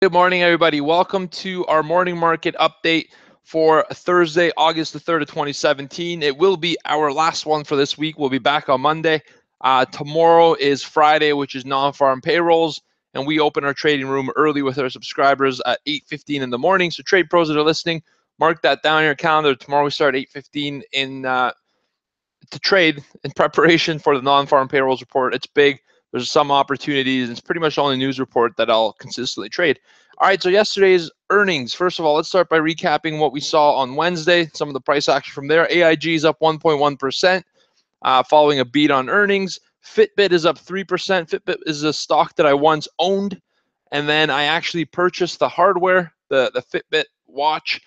Good morning, everybody. Welcome to our morning market update for Thursday, August the 3rd of 2017. It will be our last one for this week. We'll be back on Monday. Tomorrow is Friday, which is non-farm payrolls, and we open our trading room early with our subscribers at 8:15 in the morning. So trade pros that are listening, mark that down on your calendar. Tomorrow we start at 8:15 to trade in preparation for the non-farm payrolls report. It's big. There's some opportunities. It's pretty much the only news report that I'll consistently trade. All right, so yesterday's earnings. First of all, let's start by recapping what we saw on Wednesday, some of the price action from there. AIG is up 1.1%, following a beat on earnings. Fitbit is up 3%. Fitbit is a stock that I once owned, and then I actually purchased the hardware, the Fitbit watch,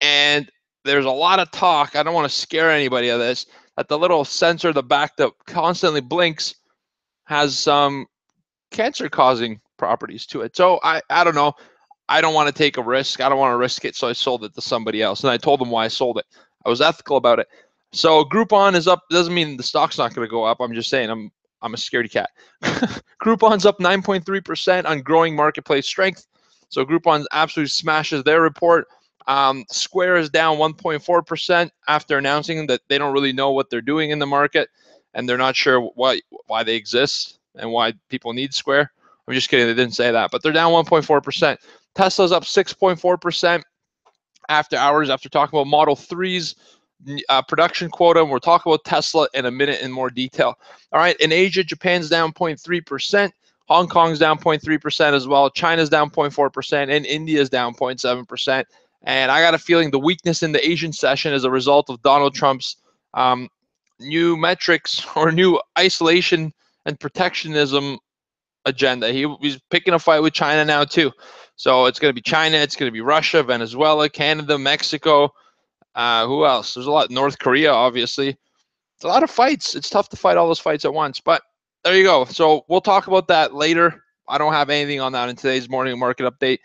and there's a lot of talk. I don't want to scare anybody of this, that the little sensor at the back that constantly blinks has some cancer-causing properties to it. So I don't know. I don't want to take a risk. I don't want to risk it, so I sold it to somebody else. And I told them why I sold it. I was ethical about it. So Groupon is up. Doesn't mean the stock's not going to go up. I'm just saying I'm a scaredy cat. Groupon's up 9.3% on growing marketplace strength. So Groupon absolutely smashes their report. Square is down 1.4% after announcing that they don't really know what they're doing in the market, and they're not sure why they exist and why people need Square. I'm just kidding. They didn't say that, but they're down 1.4%. Tesla's up 6.4% after hours, after talking about Model 3's production quota. And we'll talk about Tesla in a minute in more detail. All right, in Asia, Japan's down 0.3%. Hong Kong's down 0.3% as well. China's down 0.4%, and India's down 0.7%. And I got a feeling the weakness in the Asian session is a result of Donald Trump's new metrics or new isolation and protectionism agenda. He's picking a fight with China now too. So it's going to be China, it's going to be Russia, Venezuela, Canada, Mexico. Who else? There's a lot. North Korea, obviously. It's a lot of fights. It's tough to fight all those fights at once. But there you go. So we'll talk about that later. I don't have anything on that in today's morning market update.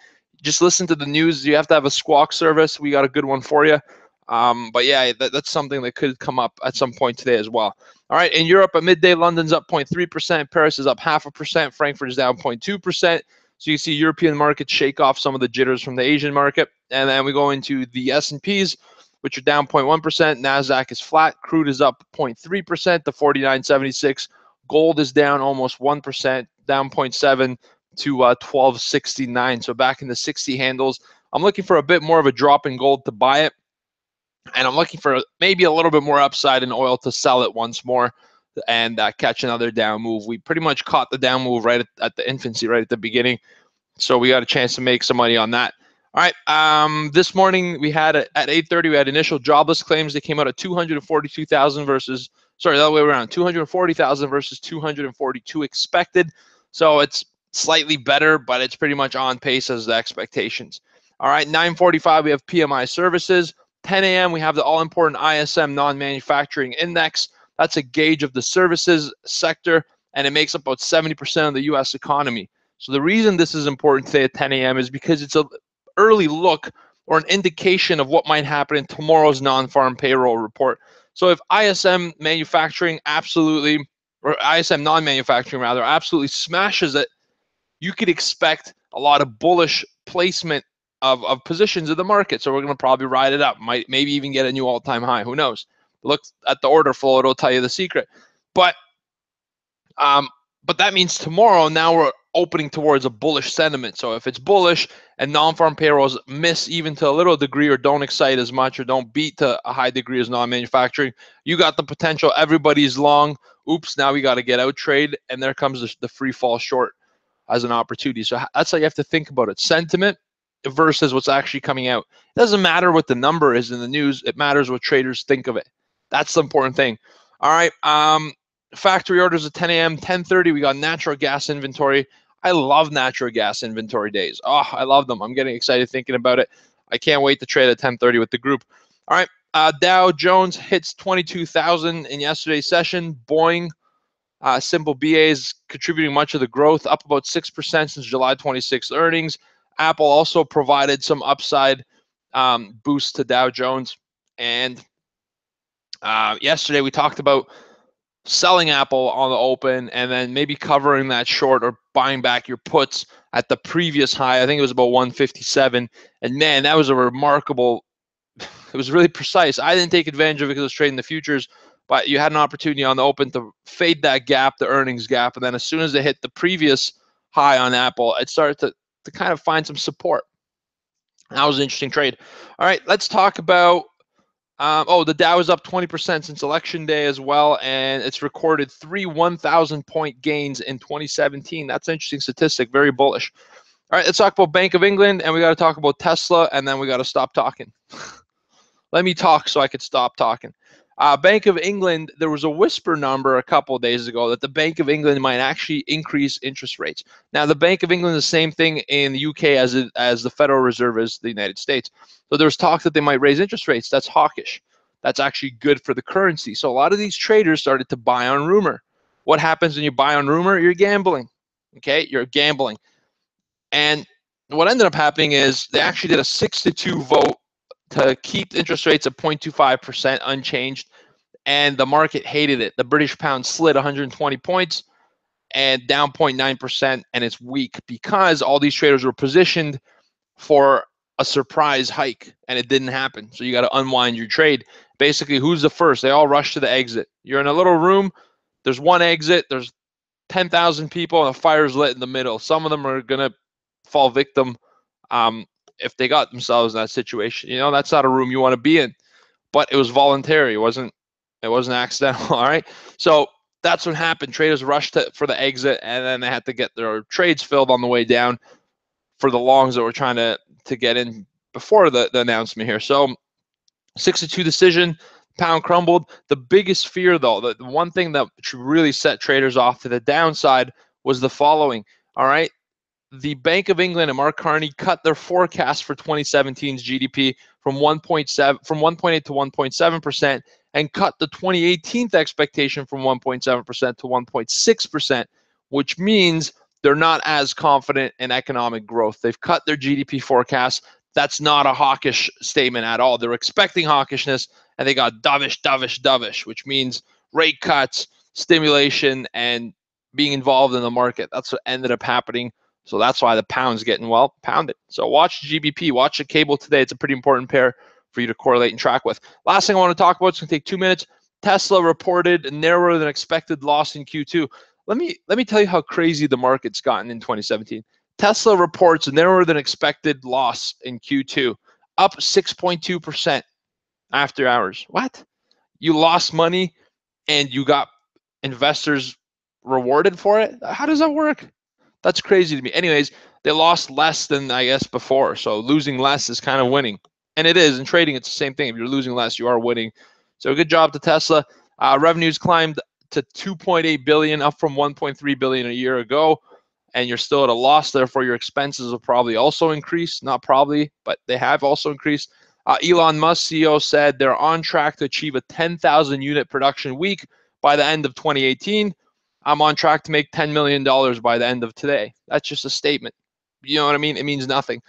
Just listen to the news. You have to have a Squawk service. We got a good one for you. But yeah, that's something that could come up at some point today as well. All right, in Europe at midday, London's up 0.3%. Paris is up 0.5%. Frankfurt is down 0.2%. So you see European markets shake off some of the jitters from the Asian market. And then we go into the S&Ps, which are down 0.1%. NASDAQ is flat. Crude is up 0.3% to 49.76. Gold is down almost 1%, down 0.7 to 12.69. So back in the 60 handles. I'm looking for a bit more of a drop in gold to buy it. And I'm looking for maybe a little bit more upside in oil to sell it once more and catch another down move. We pretty much caught the down move right at the infancy, right at the beginning. So we got a chance to make some money on that. All right. This morning we had at 8:30 we had initial jobless claims. They came out at 242,000 versus, sorry, the other way around, 240,000 versus 242 expected. So it's slightly better, but it's pretty much on pace as the expectations. All right. 9:45 we have PMI services. 10 a.m. we have the all-important ISM non-manufacturing index. That's a gauge of the services sector, and it makes up about 70% of the U.S. economy. So the reason this is important today at 10 a.m. is because it's an early look or an indication of what might happen in tomorrow's non-farm payroll report. So if ISM manufacturing absolutely, or ISM non-manufacturing rather, absolutely smashes it, you could expect a lot of bullish placement of positions in the market. So we're going to probably ride it up, maybe even get a new all-time high. Who knows? Look at the order flow; it'll tell you the secret. But that means tomorrow, now we're opening towards a bullish sentiment. So if it's bullish and non-farm payrolls miss even to a little degree or don't excite as much or don't beat to a high degree as non-manufacturing, you got the potential. Everybody's long. Oops, now we got to get out trade. And there comes the free fall short as an opportunity. So that's how you have to think about it. Sentiment versus what's actually coming out. It doesn't matter what the number is in the news. It matters what traders think of it. That's the important thing. All right. Factory orders at 10 a.m. 10:30, we got natural gas inventory. I love natural gas inventory days. Oh, I love them. I'm getting excited thinking about it. I can't wait to trade at 10:30 with the group. All right. Dow Jones hits 22,000 in yesterday's session. Boeing, Simple BAs contributing much of the growth, up about 6% since July 26th earnings. Apple also provided some upside boost to Dow Jones. And yesterday we talked about selling Apple on the open and then maybe covering that short or buying back your puts at the previous high. I think it was about 157. And man, that was a remarkable, it was really precise. I didn't take advantage of it because I was trading the futures, but you had an opportunity on the open to fade that gap, the earnings gap. And then as soon as it hit the previous high on Apple, it started to kind of find some support. That was an interesting trade. All right, let's talk about, the Dow is up 20% since election day as well, and it's recorded 3 1,000-point gains in 2017. That's an interesting statistic, very bullish. All right, let's talk about Bank of England, and we got to talk about Tesla, and then we got to stop talking. Let me talk so I could stop talking. Bank of England, there was a whisper number a couple of days ago that the Bank of England might actually increase interest rates. Now, the Bank of England is the same thing in the UK as the Federal Reserve is the United States. So there's talk that they might raise interest rates. That's hawkish. That's actually good for the currency. So a lot of these traders started to buy on rumor. What happens when you buy on rumor? You're gambling. Okay, you're gambling. And what ended up happening is they actually did a 6-2 vote to keep interest rates at 0.25% unchanged, and the market hated it. The British pound slid 120 points and down 0.9%, and it's weak because all these traders were positioned for a surprise hike, and it didn't happen. So you got to unwind your trade. Basically, who's the first? They all rush to the exit. You're in a little room. There's one exit. There's 10,000 people, and a fire's lit in the middle. Some of them are going to fall victim if they got themselves in that situation. You know, that's not a room you want to be in. But it was voluntary. It wasn't accidental. All right. So that's what happened. Traders rushed for the exit, and then they had to get their trades filled on the way down for the longs that were trying to get in before the announcement here. So 6-2 decision, pound crumbled. The biggest fear, though, the one thing that really set traders off to the downside was the following. All right. The Bank of England and Mark Carney cut their forecast for 2017's GDP from 1.8 to 1.7%, and cut the 2018 expectation from 1.7% to 1.6%, which means they're not as confident in economic growth. They've cut their GDP forecast. That's not a hawkish statement at all. They're expecting hawkishness, and they got dovish, which means rate cuts, stimulation, and being involved in the market. That's what ended up happening. So that's why the pound's getting, well, pounded. So watch GBP, watch the cable today. It's a pretty important pair for you to correlate and track with. Last thing I want to talk about, it's going to take 2 minutes. Tesla reported a narrower than expected loss in Q2. Let me tell you how crazy the market's gotten in 2017. Tesla reports a narrower than expected loss in Q2, up 6.2% after hours. What? You lost money and you got investors rewarded for it? How does that work? That's crazy to me. Anyways, they lost less than, I guess, before. So losing less is kind of winning. And it is. In trading, it's the same thing. If you're losing less, you are winning. So good job to Tesla. Revenues climbed to $2.8 billion, up from $1.3 billion a year ago. And you're still at a loss. Therefore, your expenses will probably also increase. Not probably, but they have also increased. Elon Musk, CEO, said they're on track to achieve a 10,000 unit production week by the end of 2018. I'm on track to make $10 million by the end of today. That's just a statement. You know what I mean? It means nothing.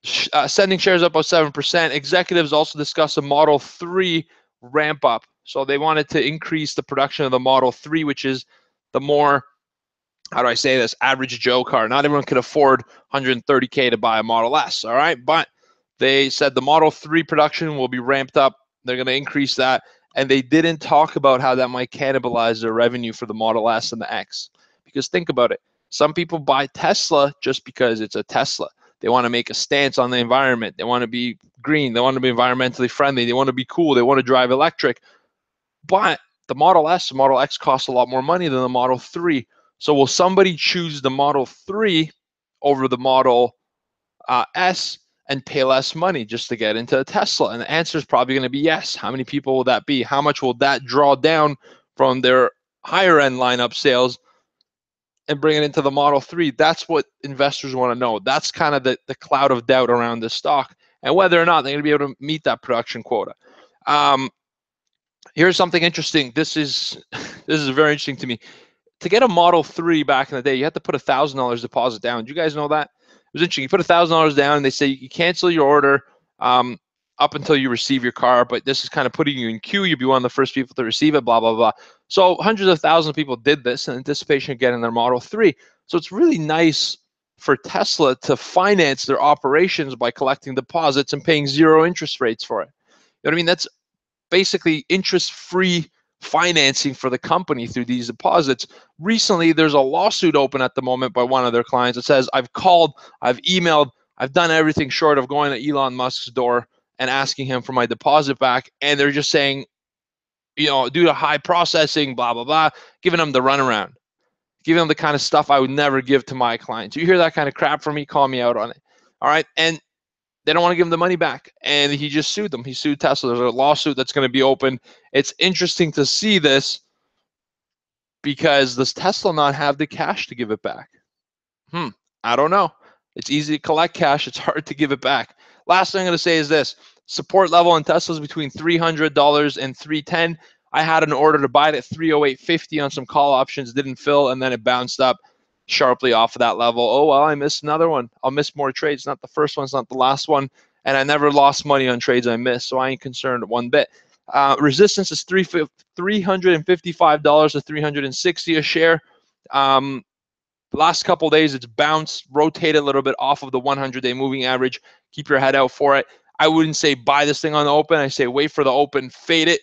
Sending shares up by 7%. Executives also discussed a Model 3 ramp up. So they wanted to increase the production of the Model 3, which is the more, how do I say this, average Joe car. Not everyone could afford $130K to buy a Model S, all right? But they said the Model 3 production will be ramped up. They're going to increase that. And they didn't talk about how that might cannibalize their revenue for the Model S and the X. Because think about it. Some people buy Tesla just because it's a Tesla. They want to make a stance on the environment. They want to be green. They want to be environmentally friendly. They want to be cool. They want to drive electric. But the Model S, the Model X costs a lot more money than the Model 3. So will somebody choose the Model 3 over the Model S and pay less money just to get into a Tesla? And the answer is probably going to be yes. How many people will that be? How much will that draw down from their higher end lineup sales and bring it into the Model 3? That's what investors want to know. That's kind of the cloud of doubt around this stock and whether or not they're going to be able to meet that production quota. Here's something interesting. This is very interesting to me. To get a Model 3 back in the day, you had to put $1,000 deposit down. Did you guys know that? It was interesting. You put $1,000 down, and they say you cancel your order up until you receive your car, but this is kind of putting you in queue. You'll be one of the first people to receive it, blah, blah, blah. So hundreds of thousands of people did this in anticipation of getting their Model 3. So it's really nice for Tesla to finance their operations by collecting deposits and paying 0 interest rates for it. You know what I mean? That's basically interest-free financing for the company through these deposits. Recently, there's a lawsuit open at the moment by one of their clients that says, I've called, I've emailed, I've done everything short of going to Elon Musk's door and asking him for my deposit back. And they're just saying, due to high processing, blah, blah, blah, giving them the runaround, giving them the kind of stuff I would never give to my clients. You hear that kind of crap from me, call me out on it. All right. And they don't want to give him the money back. And he just sued them. He sued Tesla. There's a lawsuit that's going to be open. It's interesting to see this because does Tesla not have the cash to give it back? I don't know. It's easy to collect cash. It's hard to give it back. Last thing I'm going to say is this. Support level on Tesla's between $300 and $310. I had an order to buy it at $308.50 on some call options, didn't fill, and then it bounced up sharply off of that level. Oh, well, I missed another one. I'll miss more trades. Not the first one, it's not the last one. And I never lost money on trades I missed, so I ain't concerned one bit. Resistance is $355 to $360 a share. The last couple of days, it's bounced, rotated a little bit off of the 100-day moving average. Keep your head out for it. I wouldn't say buy this thing on the open. I say wait for the open, fade it,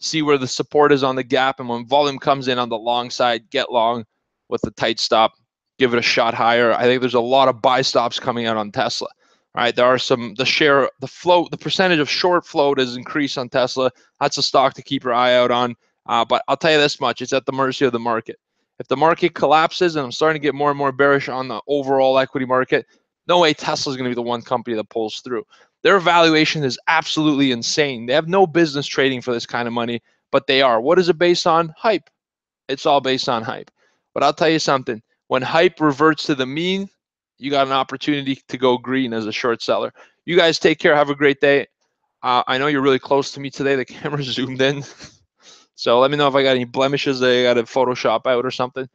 see where the support is on the gap, and when volume comes in on the long side, get long with the tight stop, give it a shot higher. I think there's a lot of buy stops coming out on Tesla. All right, there are some, the percentage of short float has increased on Tesla. That's a stock to keep your eye out on. But I'll tell you this much, it's at the mercy of the market. If the market collapses, and I'm starting to get more and more bearish on the overall equity market, no way Tesla's going to be the one company that pulls through. Their valuation is absolutely insane. They have no business trading for this kind of money, but they are. What is it based on? Hype. It's all based on hype. But I'll tell you something. When hype reverts to the mean, you got an opportunity to go green as a short seller. You guys take care. Have a great day. I know you're really close to me today. The camera's zoomed in. So let me know if I got any blemishes that I got to Photoshop out or something.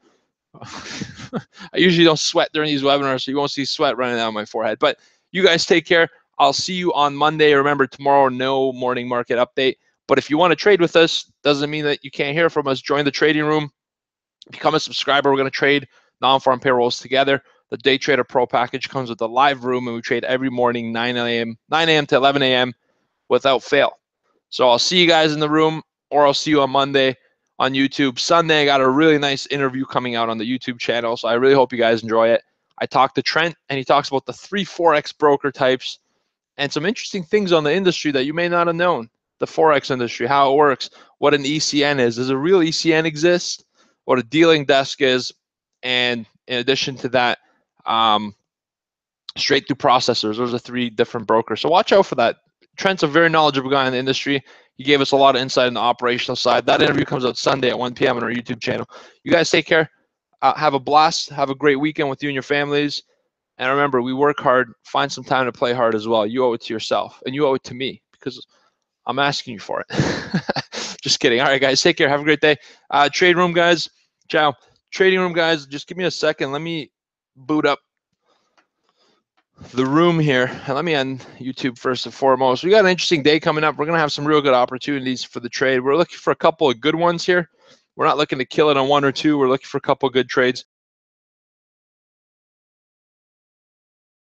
I usually don't sweat during these webinars, so you won't see sweat running down my forehead. But you guys take care. I'll see you on Monday. Remember, tomorrow, no morning market update. But if you want to trade with us, doesn't mean that you can't hear from us. Join the trading room. Become a subscriber. We're going to trade non-farm payrolls together. The Day Trader Pro package comes with a live room, and we trade every morning 9 a.m. to 11 a.m. without fail. So I'll see you guys in the room, or I'll see you on Monday on YouTube. Sunday, I got a really nice interview coming out on the YouTube channel, so I really hope you guys enjoy it. I talked to Trent, and he talks about the 3 Forex broker types and some interesting things on the industry that you may not have known. The Forex industry, how it works, what an ECN is. Does a real ECN exist? What a dealing desk is, and in addition to that, straight through processors. Those are 3 different brokers. So watch out for that. Trent's a very knowledgeable guy in the industry. He gave us a lot of insight on the operational side. That interview comes out Sunday at 1 p.m. on our YouTube channel. You guys take care. Have a blast. Have a great weekend with you and your families. And remember, we work hard. Find some time to play hard as well. You owe it to yourself, and you owe it to me because I'm asking you for it. Just kidding. All right, guys, take care. Have a great day. Trade room, guys. Ciao. Trading room, guys. Just give me a second. Let me boot up the room here. And let me end YouTube first and foremost. We got an interesting day coming up. We're going to have some real good opportunities for the trade. We're looking for a couple of good ones here. We're not looking to kill it on 1 or 2. We're looking for a couple of good trades.